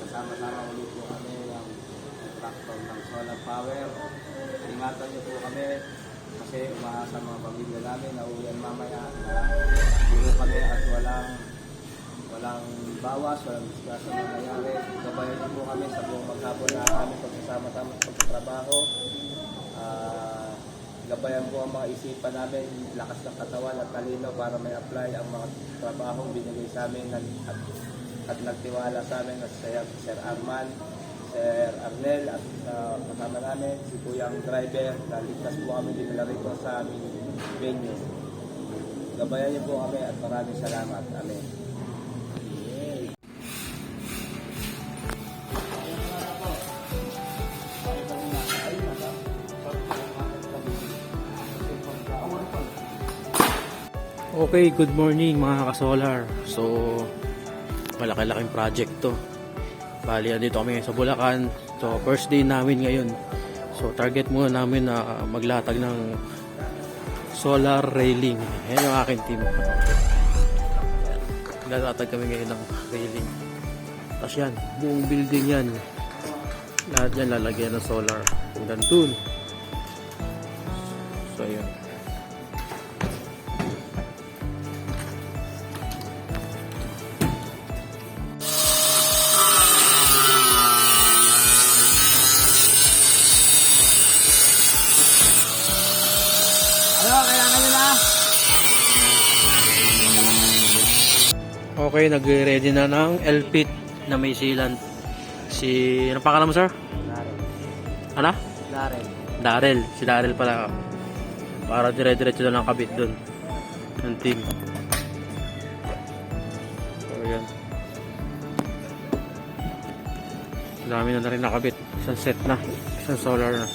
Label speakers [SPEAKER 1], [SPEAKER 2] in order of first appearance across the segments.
[SPEAKER 1] Sama-sama ulit po kami ng tractor ng solar power. Ingatan niyo po kami kasi umaasa mga pamilya namin na uwian mamaya na puro kami at walang bawas, walang disgrasya na nangyayari. Gabayan niyo po kami sa buong maghapon na kami pagsasama-sama sa pagtatrabaho. Gabayan po ang mga isipan namin, lakas ng katawan at talino para may apply ang mga trabahong binigay sa amin at nagtiwala sa amin at Sir Arman, Sir Arnel at kasama namin si Kuyang driver na ligtas po kami dinala rito sa aming venue. Gabayan niyo po kami at maraming salamat. Amen.
[SPEAKER 2] Okay, good morning mga ka-solar. So, malaki-laking project to. Bali, dito kami sa Bulacan. So, first day namin ngayon. So, target muna namin na maglatag ng solar railing. Ayan yung aking team. Maglatag kami ngayon ng railing. Tapos yan, buong building yan. Lahat yan lalagyan ng solar. Hanggang dun. So, yun. Okay, nagre-ready na ng L-pit na may sealant. Ano pangalan mo, sir?
[SPEAKER 1] Darren.
[SPEAKER 2] Ano?
[SPEAKER 1] Darren.
[SPEAKER 2] Darrell. Si Darrell pala. Para dire-diretso na lang kabit dun. Ng team. So, yan. Dami na rin nakabit. Isang set na. Isang solar na.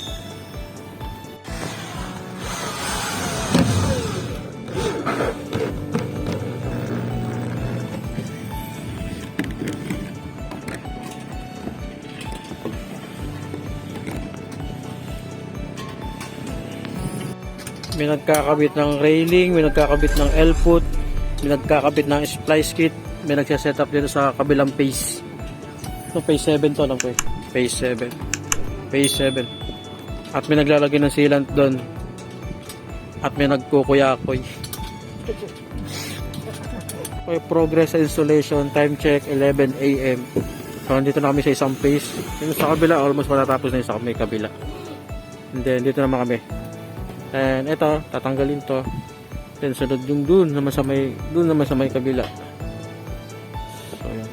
[SPEAKER 2] May nagkakabit ng railing, may nagkakabit ng L-foot, may nagkakabit ng splice kit, may nagsiset up dito sa kabilang phase. So, phase 7 to lang po eh. Phase 7. Phase 7. At may naglalagay ng sealant doon. At may nagkukuyakoy. Okay, progress installation, time check, 11 AM. So, dito na kami sa isang phase. Yung sa kabila, almost matatapos na yung sa may kabila. And then, dito naman kami. And ito, tatanggalin to. Then sunod yung dun naman sa may kabila. So yan.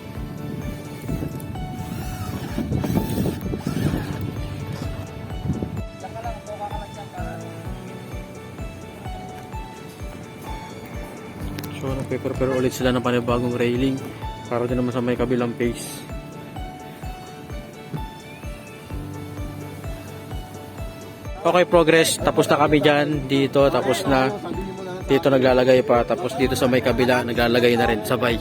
[SPEAKER 2] So nagpe-prepare ulit sila ng panibagong railing para din naman sa may kabilang phase. Okay, progress. Tapos na kami dyan. Dito, tapos na. Dito naglalagay pa. Tapos dito sa may kabila, naglalagay na rin. Sabay.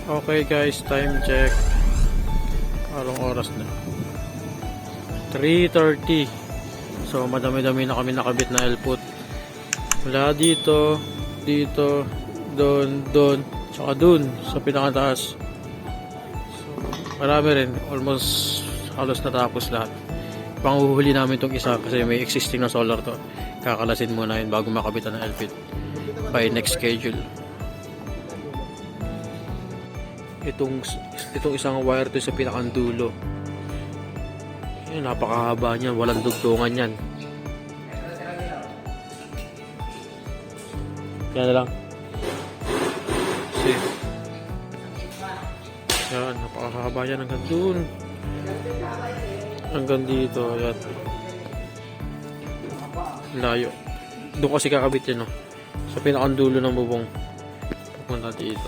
[SPEAKER 2] Okay guys, time check. Anong oras na? 3:30. So, madami-dami na kami nakabit na L-foot. Mula dito, dito, doon, tsaka doon sa pinakataas. So, marami rin, almost halos natapos lahat. Panguhuli namin itong isa kasi may existing na solar to. Kakalasin muna yun bago makabitan ng L-fit by next schedule. Itong isang wire to sa pinakandulo. Yan, napakahaba niyan, walang dugtungan yan. Yan na lang. Yan, napakahaba yan hanggang dun. Hanggang dito, yan. Layo. Doon kasi kakabit yan, no? Sa pinakandulo ng bubong. Pupunta dito.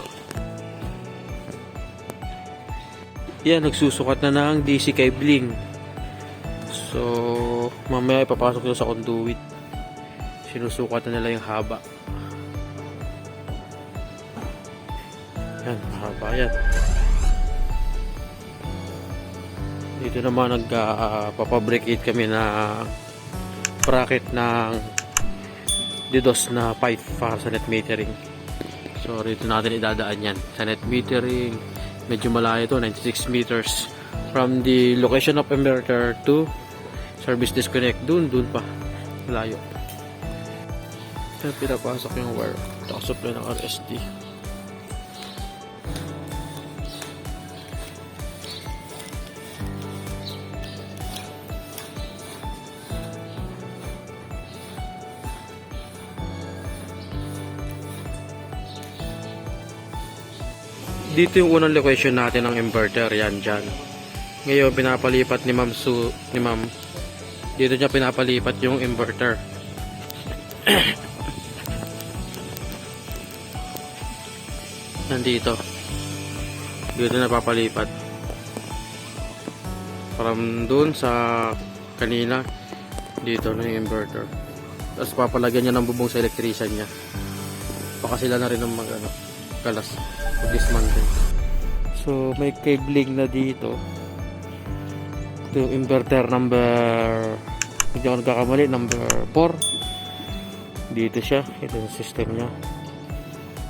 [SPEAKER 2] Yan, nagsusukat na ng DC cabling. So, mamaya ipapasok nyo sa conduit. Sinusukat na nila yung haba. Yan, mahaba yan. Dito naman nagpapabricate kami na bracket ng DDoS na pipe para sa net metering. So rito natin idadaan yan sa net metering. Medyo malayo to, 96 meters from the location of inverter to service disconnect. Dun pa malayo. At pinapasok yung wire, supply ng RSD. Dito yung unang location natin ng inverter, yan dyan. Ngayon pinapalipat ni Ma'am dito niya pinapalipat yung inverter. Nandito dito na papalipat from dun sa kanina, dito na yung inverter, tapos papalagyan niya ng bubong sa electrician niya. Baka sila na rin ng kalas dismantle. So may cabling na dito. Ito yung inverter number, hindi ako nagkakamali, number 4. Dito siya, ito yung system nya.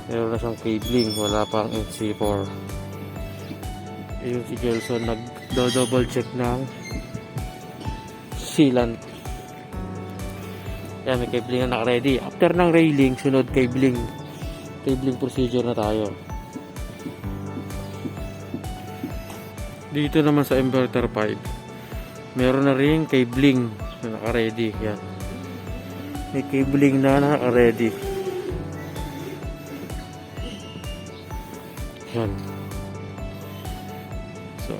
[SPEAKER 2] Meron na siyang cabling, wala pang NC4. Ayun si Gelson nag-double check ng sealant. Yan, may cabling na naka-ready. After ng railing, sunod cabling procedure na tayo. Dito naman sa inverter 5, meron na rin cabling na naka-ready. Yan, may cabling na naka-ready. Yan. So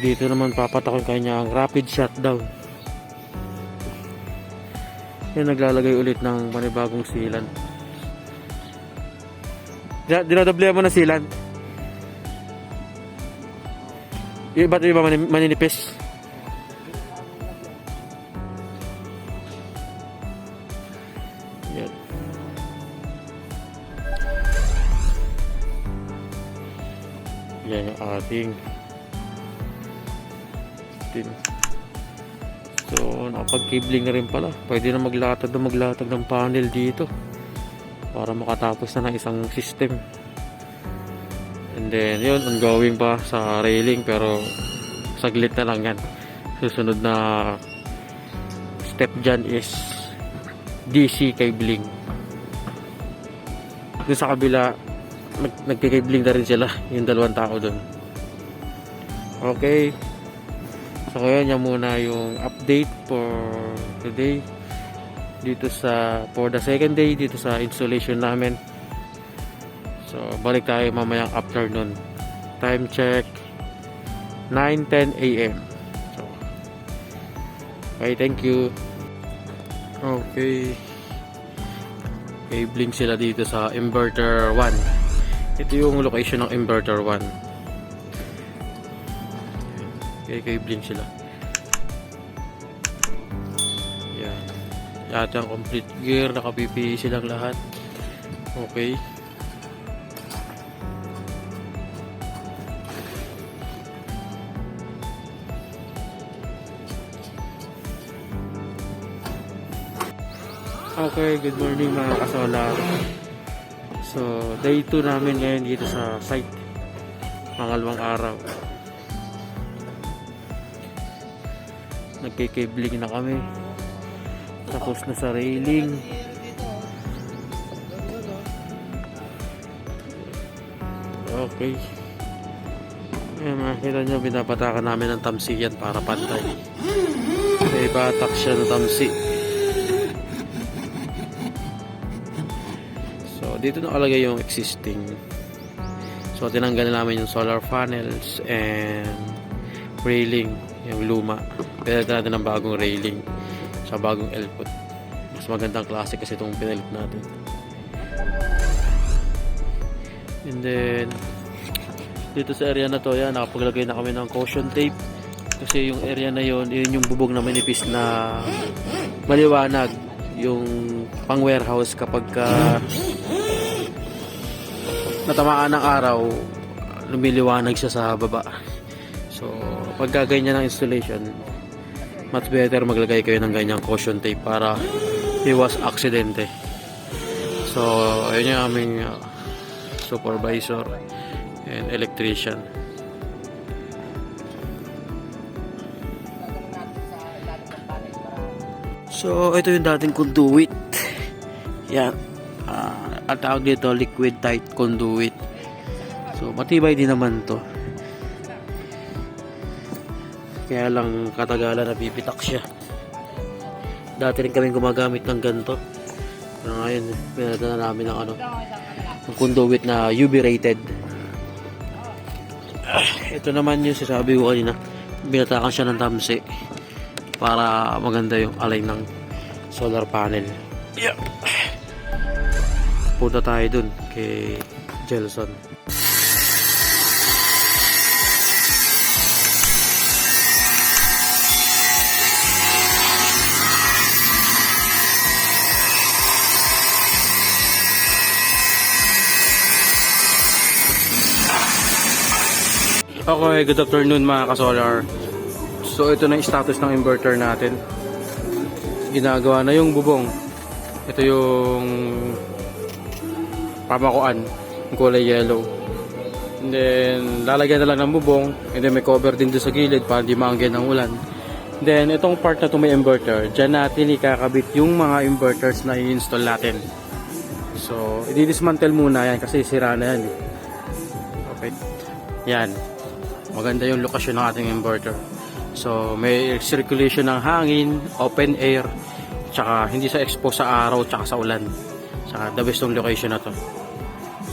[SPEAKER 2] dito naman papatakin kanya ang rapid shutdown. Yan, naglalagay ulit ng panibagong sealant. Dinadablehan mo na sealant. Ba't iba maninipis? Yan. Yan yung ating tin. So nakapag-cabling na rin pala. Pwede na maglatag ng panel dito para makatapos na ng isang system. And then yun, ongoing pa sa railing, pero saglit na lang yan. Susunod na step dyan is DC cabling. Doon sa kabila nagkikabling na rin sila, yung dalawang tao doon. Okay, so ngayon yan muna yung update for today dito for the second day dito sa installation namin. So balik tayo mamayang afternoon. Time check 9:10 AM. So okay, thank you. Okay, cabling sila dito sa inverter 1. Ito yung location ng inverter 1. Okay, cabling sila. Yan. Yata ang complete gear, naka-PPE silang lahat. Okay. Okay, good morning mga kasolar. So, day 2 namin ngayon dito sa site. Pangalawang araw. Nagkikabling na kami. Tapos na sa railing. Okay. Ayan, makikita nyo, binapatakan namin ng tamsi yan para pantay. May batak siya ng tamsi. So, dito nakalagay yung existing. So, tinanggal namin yung solar panels and railing, yung luma. Pinalit natin ng bagong railing sa bagong L-put. Mas magandang klase kasi itong pinalit natin. And then, dito sa area na to, yan, nakapaglagay na kami ng caution tape. Kasi yung area na yun yung bubog na manipis na maliwanag. Yung pang warehouse kapag natamaan ng araw, lumiliwanag siya sa baba. So pag ganyan ng installation, much better maglagay kayo ng ganyang caution tape para iwas aksidente. So, ayun yung aming supervisor and electrician. So, ito yung dating conduit. Yan. Ang tawag dito, liquid tight conduit. So, matibay din naman to. Kaya lang katagalan nabibitak siya. Dati rin kami gumagamit ng ganito. Pero ngayon, pinadala namin ng ng conduit na UV rated. Ito naman yung sinasabi ko kanina. Binatakan siya ng tamsi para maganda yung align ng solar panel. Yeah. Punta tayo dun kay Jelson. Okay, good afternoon mga ka-solar. So ito na yung status ng inverter natin. Ginagawa na yung bubong. Ito yung pamakuan, yung kulay yellow. And then lalagyan na lang ng bubong. And then may cover din doon sa gilid para hindi maangkin ng ulan. And then itong part na ito may inverter. Diyan natin ikakabit yung mga inverters na i-install natin. So i-dismantle muna yan kasi sira na yan. Okay. Yan. Maganda yung lokasyon ng ating inverter. So, may circulation ng hangin, open air, tsaka hindi sa expose sa araw, tsaka sa ulan. Tsaka the best yung location na to.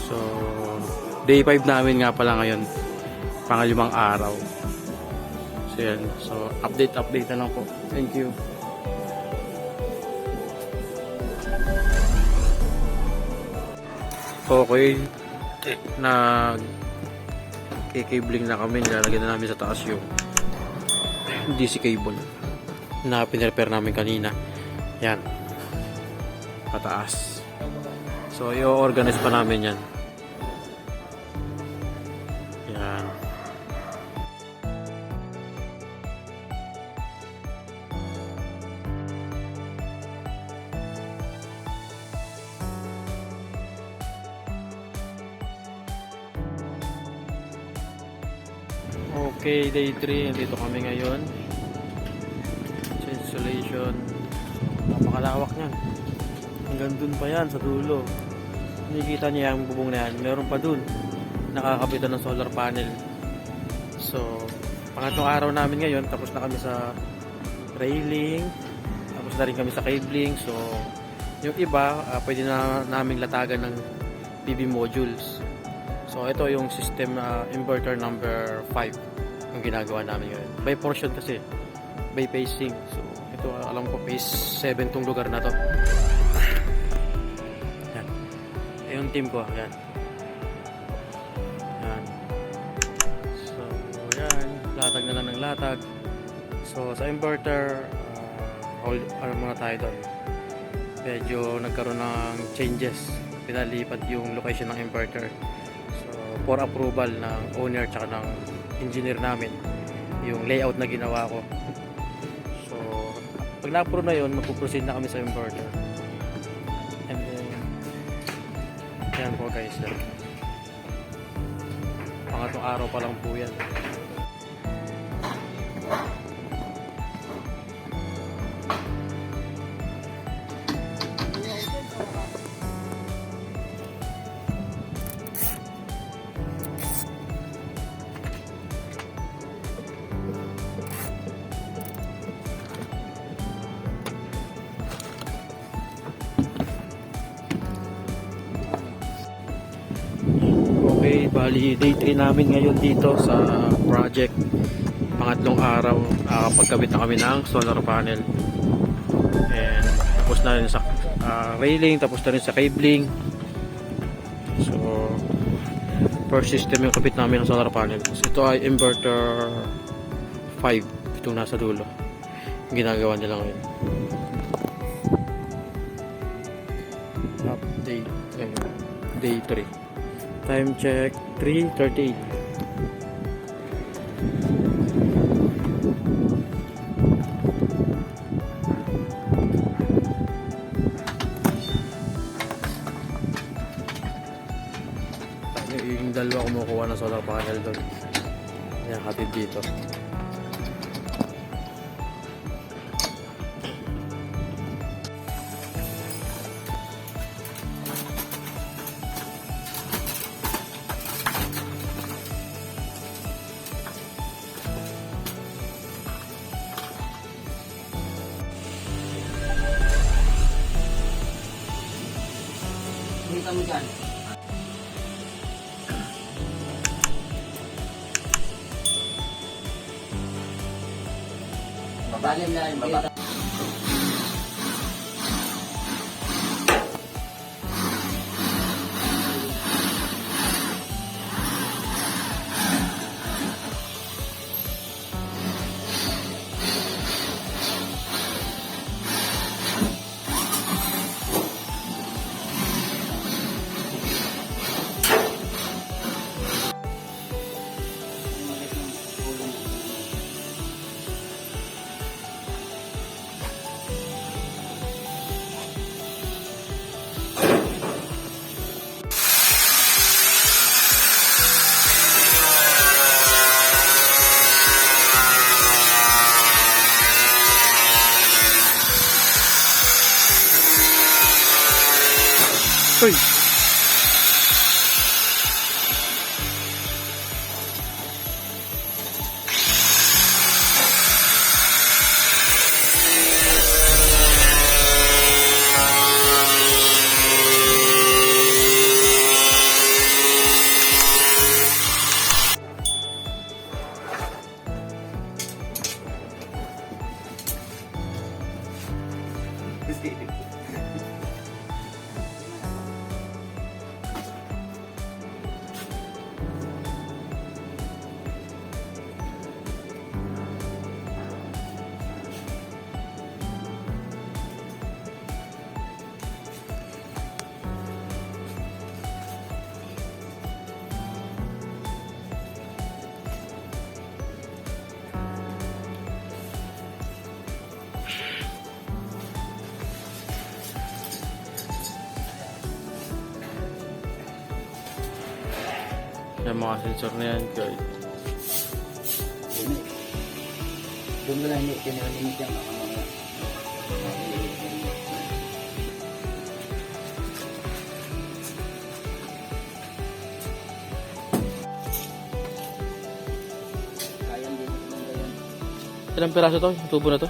[SPEAKER 2] So, day 5 namin nga pala ngayon. Pangalimang araw. So, yan. So, update na lang po. Thank you. Okay. Kikabling na kami, nilalagyan na namin sa taas yung DC cable na pinrepair namin kanina. Yan, pataas. So i-organize pa namin yan. Yan. Okay, day 3. Dito kami ngayon. Installation. Napakalawak niyan. Hanggang dun pa yan sa dulo. Nakikita niya yung bubong na yan. Meron pa dun. Nakakabitan ng solar panel. So, pangatlong araw namin ngayon. Tapos na kami sa railing. Tapos na rin kami sa cabling. So, yung iba, pwede na namin latagan ng PV modules. So, ito yung system inverter number 5 yung ginagawa namin ngayon. By portion kasi. By pacing. So, ito alam ko phase 7 tong lugar na to. Yan. Yung team ko. Yan. Yan. So, yan. Latag na lang ng latag. So, sa inverter, ano muna tayo doon. Medyo nagkaroon ng changes. Pinalipat yung location ng inverter. For approval ng owner tsaka ng engineer namin yung layout na ginawa ko. So pag na-approve na yun, magpuproceed na kami sa inverter. And then yan po guys, pangatlong araw pa lang po yan. Okay, bali day 3 namin ngayon dito sa project. Pangatlong araw, nakakapagkabit na kami ng solar panel. And tapos na rin sa railing, tapos na rin sa cabling. So, first system yung kabit namin ng solar panel. So, ito ay inverter 5, itong nasa dulo. Yung ginagawa nila ngayon. Update, day 3. Time check 3:38. solar panel doon. Ayan, hatid dito.
[SPEAKER 3] Kita mo dyan. Mabalim na rin.
[SPEAKER 1] Baba.
[SPEAKER 2] Uy! Yung mga sensor na yan, guys.
[SPEAKER 3] Doon ko lang hindi kinilimit yan. Baka mga... Kayang din naman ganyan.
[SPEAKER 2] Ilang piraso to? Yung tubo na to?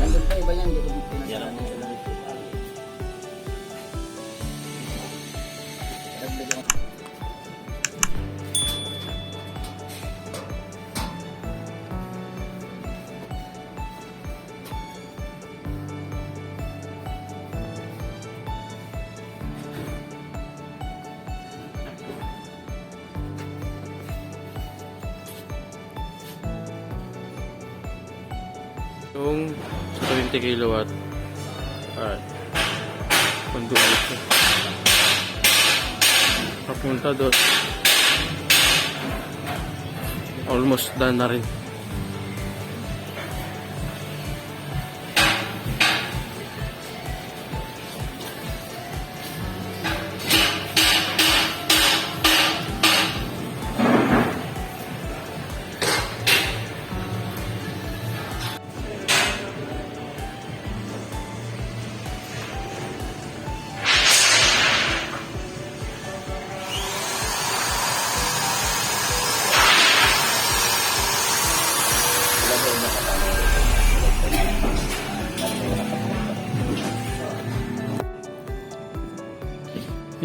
[SPEAKER 3] Nandun pa iba yan. Hindi ko pinasaraan ng sila. Dagdagan.
[SPEAKER 2] Yung 20 kilowatt. Alright. Conduit siya. Papunta doon. Almost done na rin.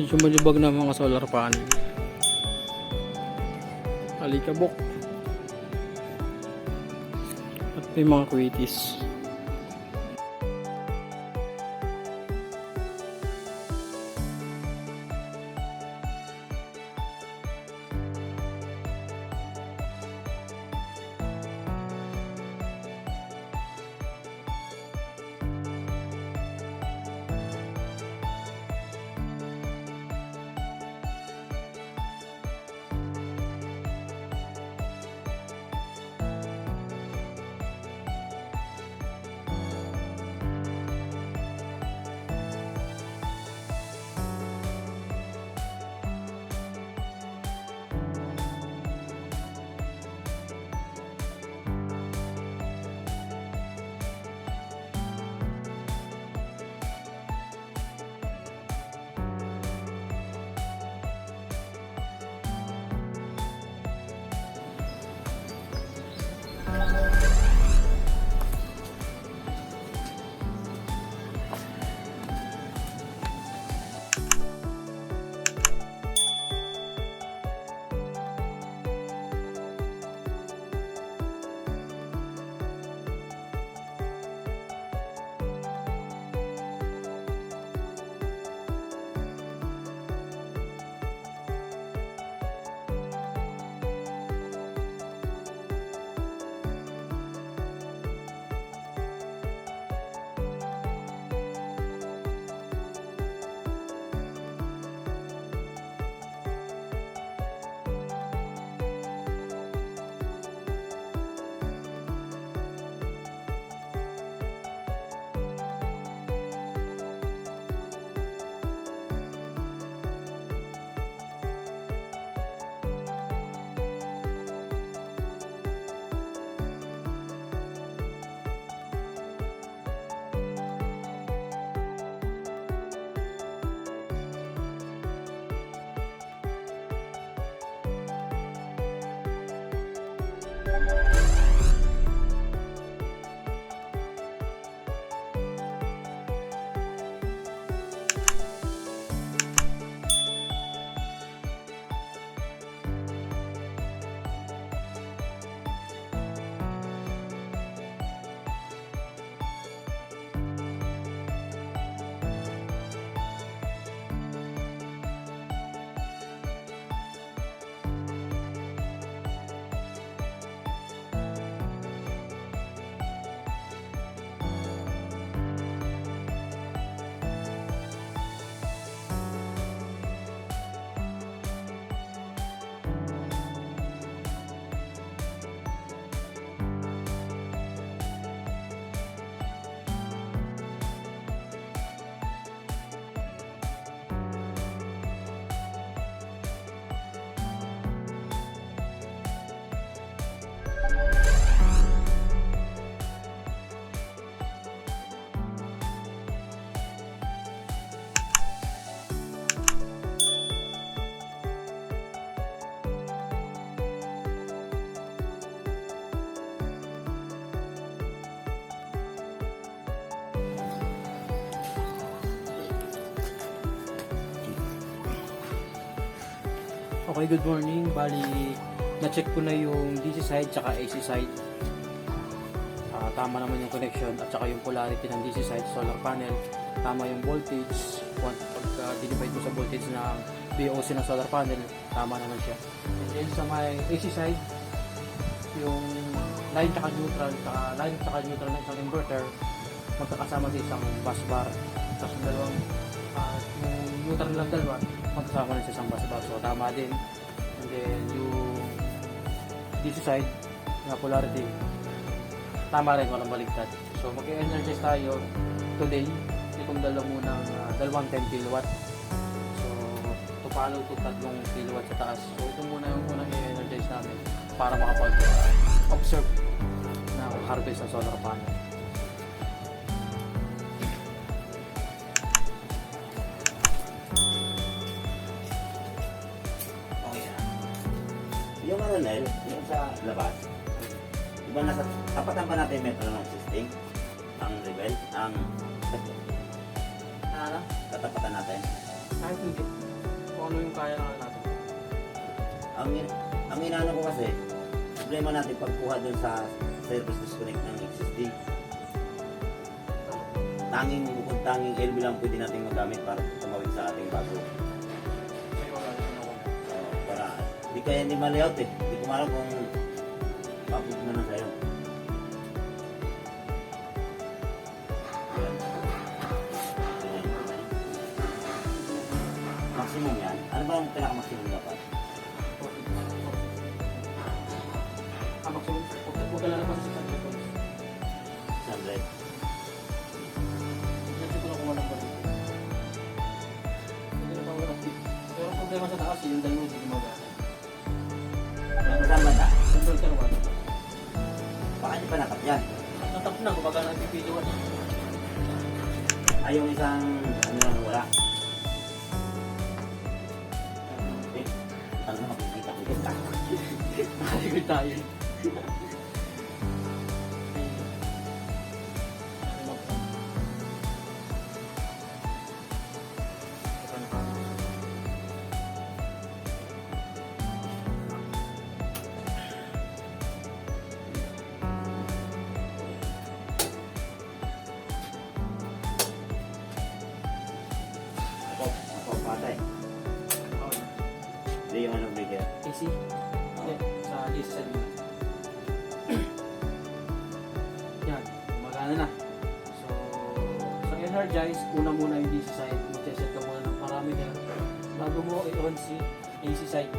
[SPEAKER 2] Medyo malibag na mga solar panel. Alikabok. At may mga kwitis. Okay, good morning. Bali, na-check ko na yung DC side tsaka AC side. Tama naman yung connection at saka yung polarity ng DC side solar panel. Tama yung voltage. Pagka dinivide mo sa voltage ng VOC ng solar panel, tama naman siya. And then sa may AC side, yung line tsaka neutral ng isang inverter magkakasama sa isang bus bar. Tapos yung dalawang yung neutral lang dalawa magkasama na sa isang bus bar. So tama din. And then yung DC side na polarity, tama rin, walang baligtad. So mag-energize tayo today itong dalawang 10 kilowatt. So to follow to 3 kilowatt sa taas. So ito muna yung unang i-energize namin para makapag-observe na harvest ng solar panel.
[SPEAKER 4] Okay na. Yung ano Nel, yung sa labas, diba nasa tapatan ba natin yung metronome system? Ang rebel? Ang
[SPEAKER 2] Ano?
[SPEAKER 4] tatapatan natin?
[SPEAKER 2] Kahit hindi. Kung ano yung kaya natin.
[SPEAKER 4] Ang inaano ko kasi, problema natin pagkuha dun sa service disconnect ng existing. Tanging LB lang pwede natin magamit para tumawid sa ating bago. Para, hindi kaya hindi ma-layout eh. Hindi ko malam kung papunta na sa'yo. Yan. Maximum yan. Ano ba ang pinaka-maximum dapat?
[SPEAKER 2] Huwag ka lalabas sa 100 volts.
[SPEAKER 4] 100.
[SPEAKER 2] Hindi ko na kung walang baligtad. Hindi na pa walang tip. Pero ang problema sa taas, yung dalawa hindi gumagana.
[SPEAKER 4] Saan ba na?
[SPEAKER 2] Converter 1.
[SPEAKER 4] Baka hindi pa nakap yan.
[SPEAKER 2] Natap na, gumagana ang PPD 1.
[SPEAKER 4] Ay, yung isang ano lang wala. Eh, ano na makikita ko dyan?
[SPEAKER 2] Nakaligod tayo.
[SPEAKER 4] Ako patay. Hindi yung ano bigyan.
[SPEAKER 2] AC? Hindi, sa DC side mo. Yan, gumagana na. So, sa energize, una muna yung DC side. Mag-set ka muna ng parameter bago mo i-on si AC side.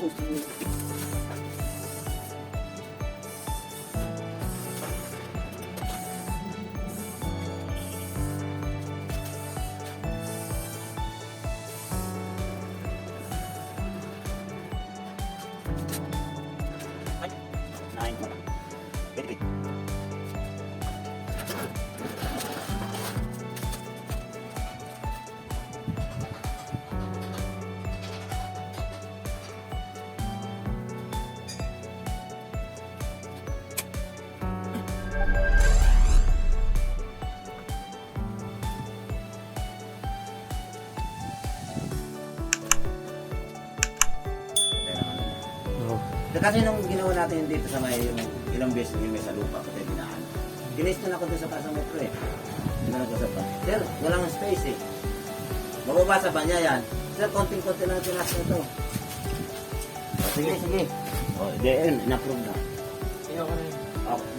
[SPEAKER 4] Nine. Wait, wait.
[SPEAKER 2] Oh.
[SPEAKER 4] Kasi nung ginawa natin dito sa may yung ilang beses yung may sa lupa pati dinaan. Ginis na ako doon sa taas ng metro eh. Hindi na nag-usap pa. Sir, walang space eh. Mababasa ba niya yan? Sir, konting-konti lang tinas na ito. Sige, sige. O, di yun, in-approve na.
[SPEAKER 3] Ayaw ko na yun.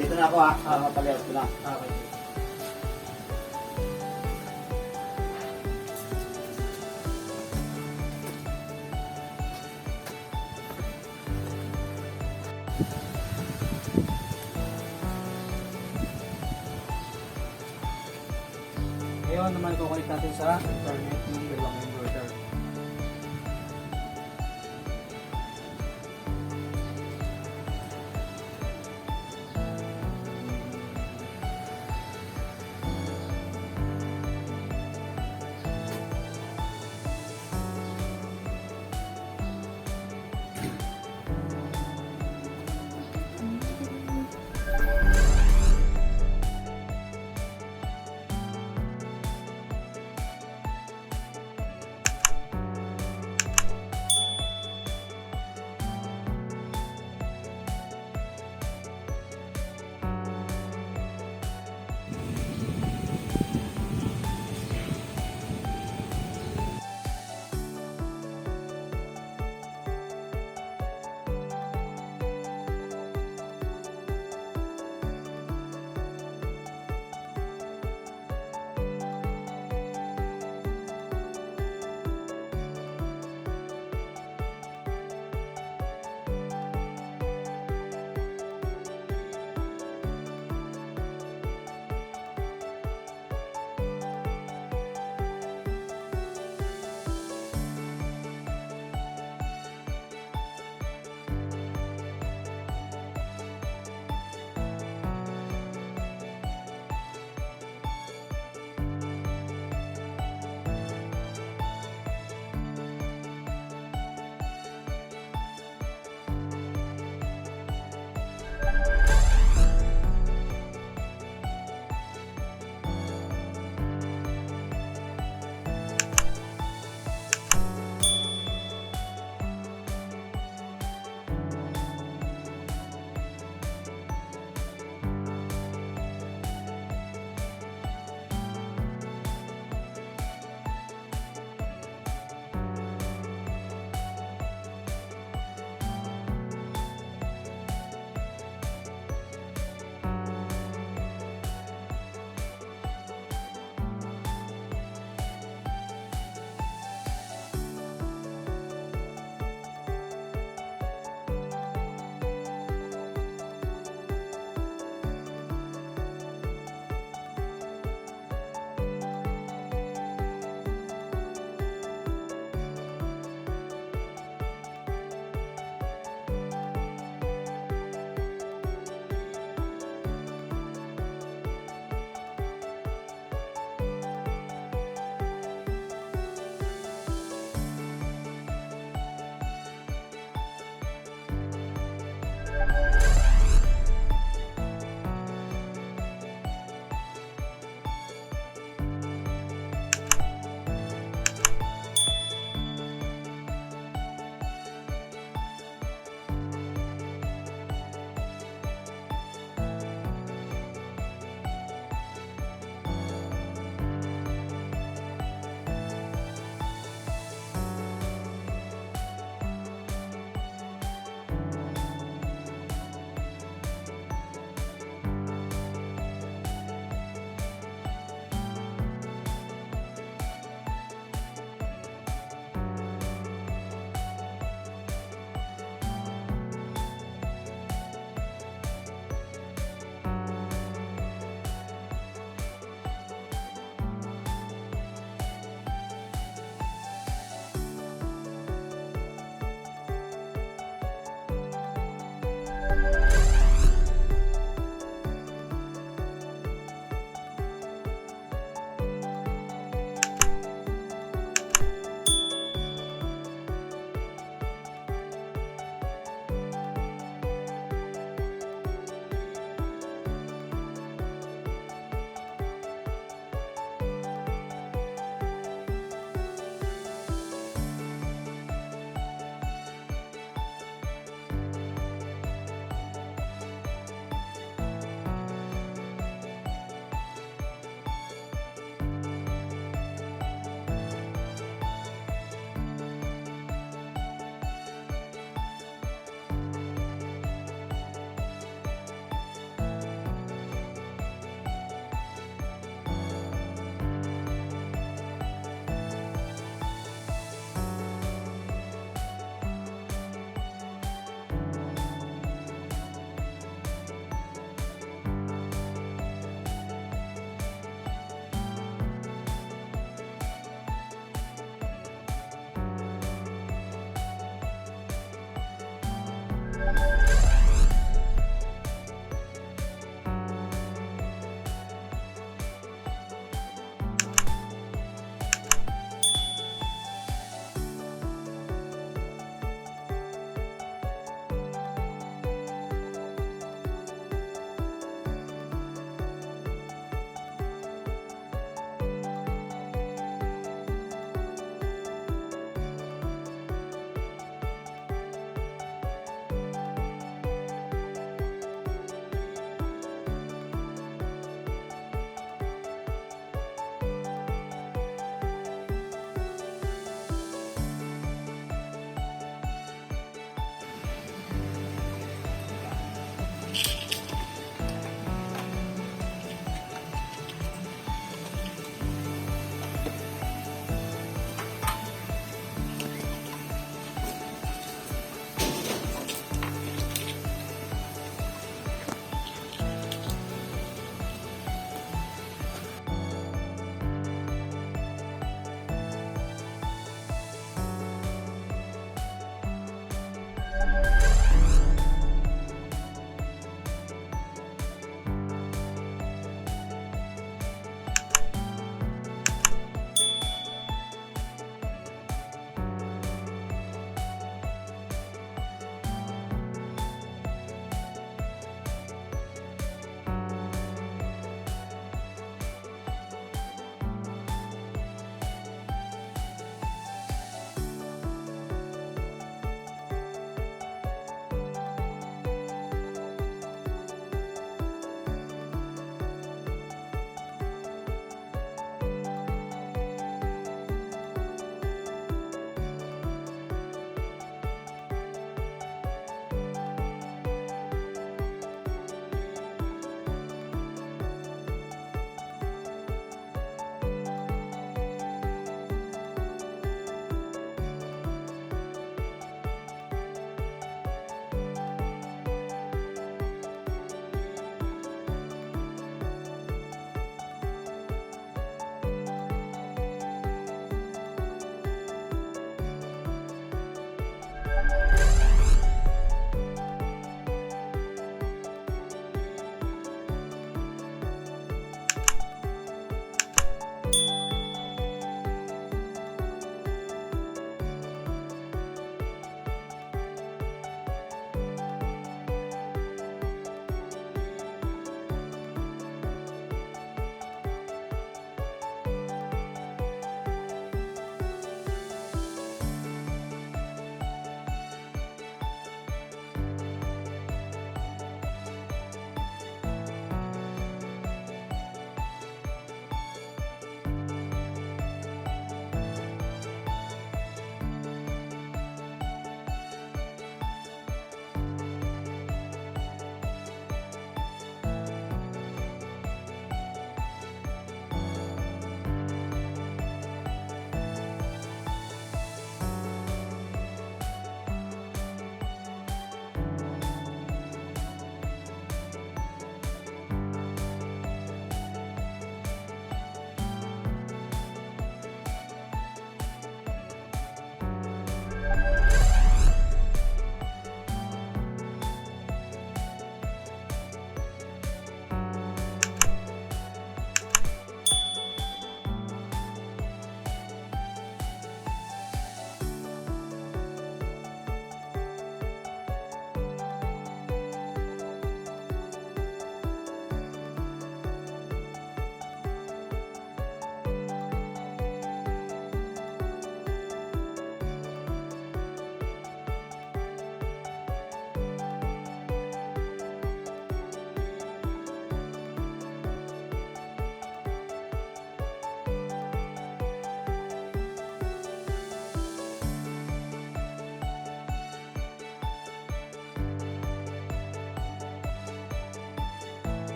[SPEAKER 4] Dito na ako ha. Mapalihot ko na.
[SPEAKER 3] Okay. Ngayon naman kukulit natin sa internet ng dalawang inverter.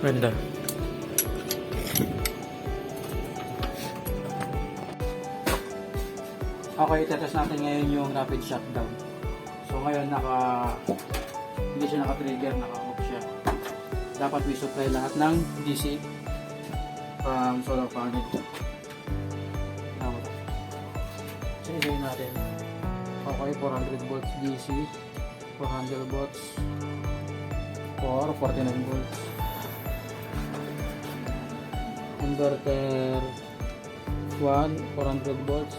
[SPEAKER 2] Ganda.
[SPEAKER 3] Okay, tetest natin ngayon yung rapid shutdown. So ngayon hindi siya naka-trigger, naka-off siya. Dapat we supply lahat ng DC from solar panel. Sinigay natin. Okay, 400 volts DC, 400 volts, or 49 volts. Inverter 1, 400 volts,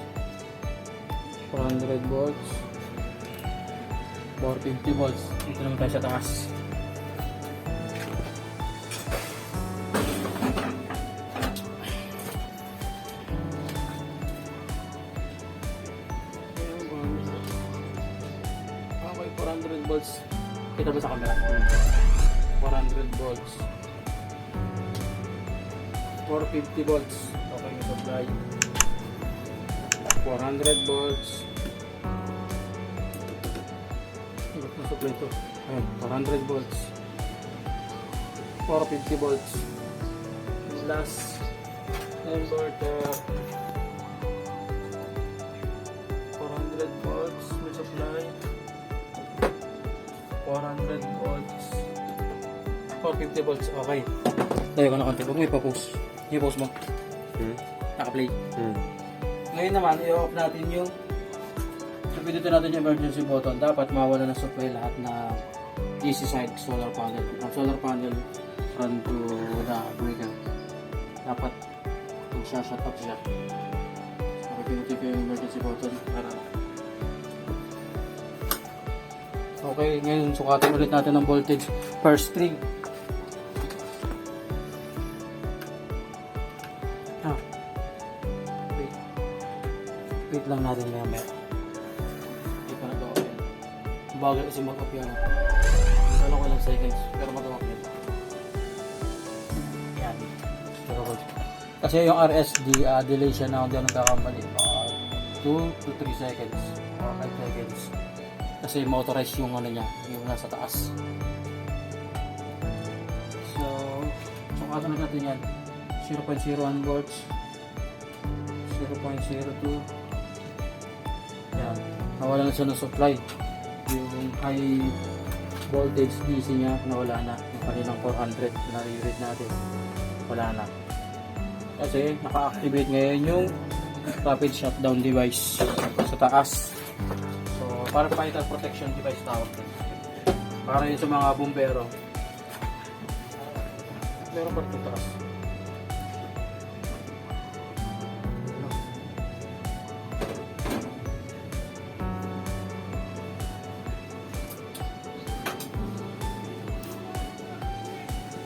[SPEAKER 3] 400 volts, 450 volts. Dito naman tayo sa taas. Okay, 400 volts. Kita ba sa camera? 400 volts. 450 volts. Okay, may supply. 400 volts. Iba't na supply ito. Ayan, 400 volts. 450 volts. Last inverter. 400 volts. May supply. 400 volts. 450 volts. Okay. Tayo ko na konti. Huwag mo ipapost. I-post mo. Naka-play. Ngayon naman, i-off natin yung pindutin natin yung emergency button. Dapat mawala na supply lahat na DC side solar panel. From solar panel run to the breaker. Dapat mag-shut off siya. So, pindutin ko yung emergency button para okay, ngayon sukatin ulit natin ang voltage per string. Wait lang natin maya. Hindi pa nagawa yan. Bagal kasi mag-off yan. Ano ko lang seconds, pero magawa ko yan. Yan. Kasi yung RSD, delay siya na kung di ako nagkakamali. 2 to 3 seconds or 5 seconds. Kasi motorize yung ano niya, yung nasa taas. So sukatan natin yan. 0.01 volts. 0.02. Yan. Nawala na siya ng supply. Yung high voltage DC niya, nawala na. Yung kanilang 400 na re-read natin. Wala na. Kasi naka-activate ngayon yung rapid shutdown device sa taas. So, para vital protection device tawag. Para yun sa mga bumbero. Meron pa ito taas.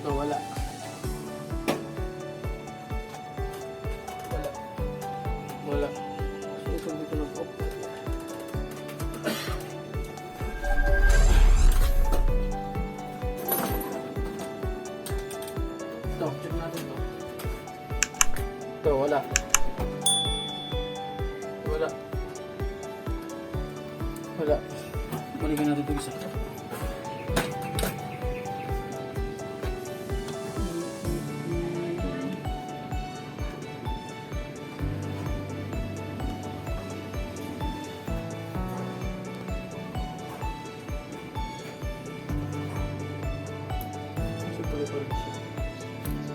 [SPEAKER 3] So, wala. Wala. So, ito dito nag-off. Ito, check natin ito. Ito, wala. Wala. Wala. Balikan natin ito isa.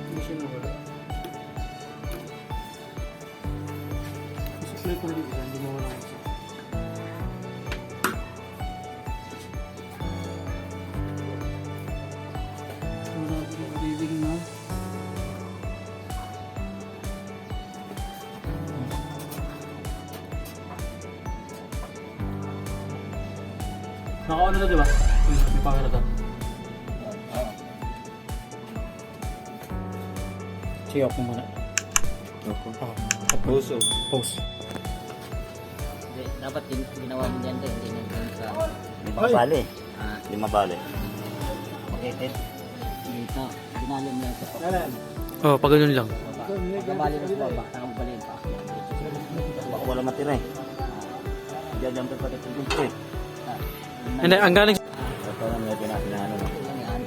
[SPEAKER 3] Hindi siya nawala. Supply ko rin isa, hindi mawala isa. Wala yung reading na. Naka-on na to, diba? May pangit na. Sige, off mo muna.
[SPEAKER 4] Puso.
[SPEAKER 2] Pause.
[SPEAKER 5] Dapat ginawa mo dyan doon, hindi nandun sa...
[SPEAKER 4] Lima bale. Lima bale.
[SPEAKER 5] Okay, dito, ginalo mo lang sa pag...
[SPEAKER 2] Oh, pag ganun lang.
[SPEAKER 5] Pagkabali mo sa baba, nakabaliin pa.
[SPEAKER 4] Baka wala matira eh. Diyan pa pati ito dito eh.
[SPEAKER 2] Hindi, ang galing...
[SPEAKER 4] Ito na medyo natin na ano.
[SPEAKER 5] Ito lang yan.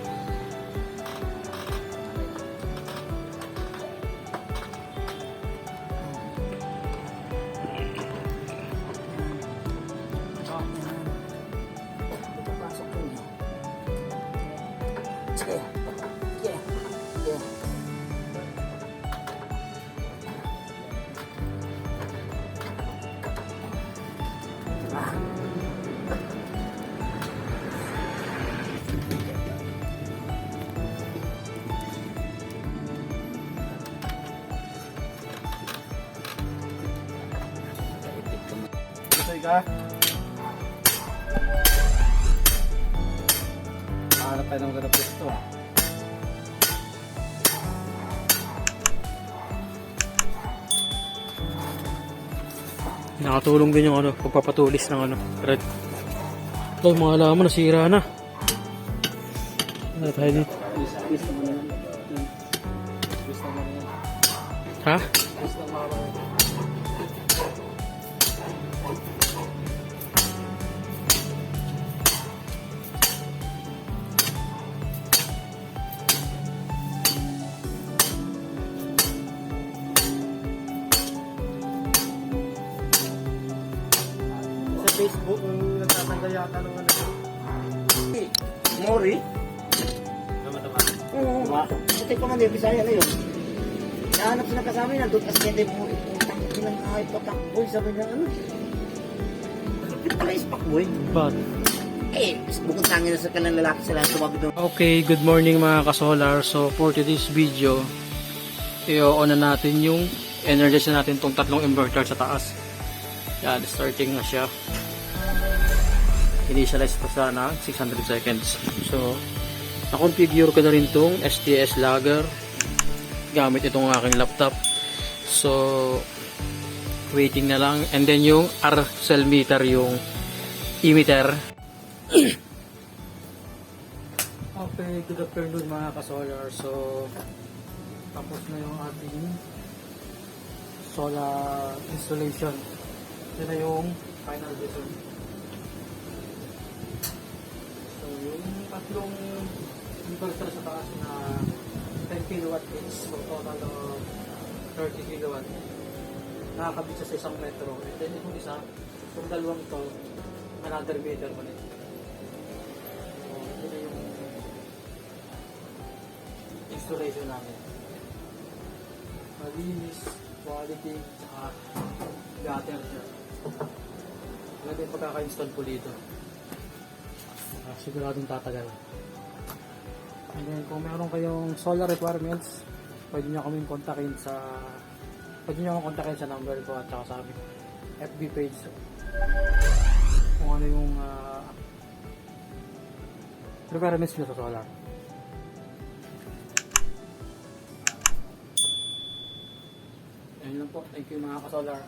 [SPEAKER 3] ka. Hanap tayo ng ganap gusto.
[SPEAKER 2] Nakatulong din yung pagpapatulis ng red. Ito, yung mga halaman nasira na. Ano tayo dito?
[SPEAKER 3] Twist mo na yan. Twist mo na yan.
[SPEAKER 2] Ha?
[SPEAKER 3] Twist mo na yan.
[SPEAKER 2] Sa Facebook, nagtatanggal yata ng
[SPEAKER 4] Mori? Oo. Puti pa nga din, Bisaya na yun. Nahanap sila kasama yun, nandun kasi hindi Mori. Putang ilang kahit patakboy, sabi niya ano. Bakit pala is pakboy?
[SPEAKER 2] But,
[SPEAKER 4] Bukod tangin na sa kanilang lalaki sila tumabi doon.
[SPEAKER 2] okay, good morning mga kasolar. So, for today's video, i-on na natin yung energize na natin itong tatlong inverter sa taas. Yan, starting na siya. Initialize pa sana 600 seconds. So, na-configure ko na rin itong STS logger gamit itong aking laptop. So, waiting na lang. And then yung R cell meter, yung emitter. Okay, good afternoon mga ka-solar. So, tapos na yung ating solar installation. Ito na yung final result. So, yung tatlong inverter sa taas na 10 kilowatt each, so total of 30 kilowatt. Nakakabit siya sa isang metro. And then itong isa, itong dalawang to, another meter pa rin. So, ito na yung installation namin. Malinis, quality, saka gutter siya. Wala din pagkaka-install po dito. Siguradong tatagal. And then kung meron kayong solar requirements, pwede nyo kaming kontakin sa number ko at saka sa aming FB page kung ano yung requirements nyo sa solar. Ayun lang po. Thank you mga ka-solar.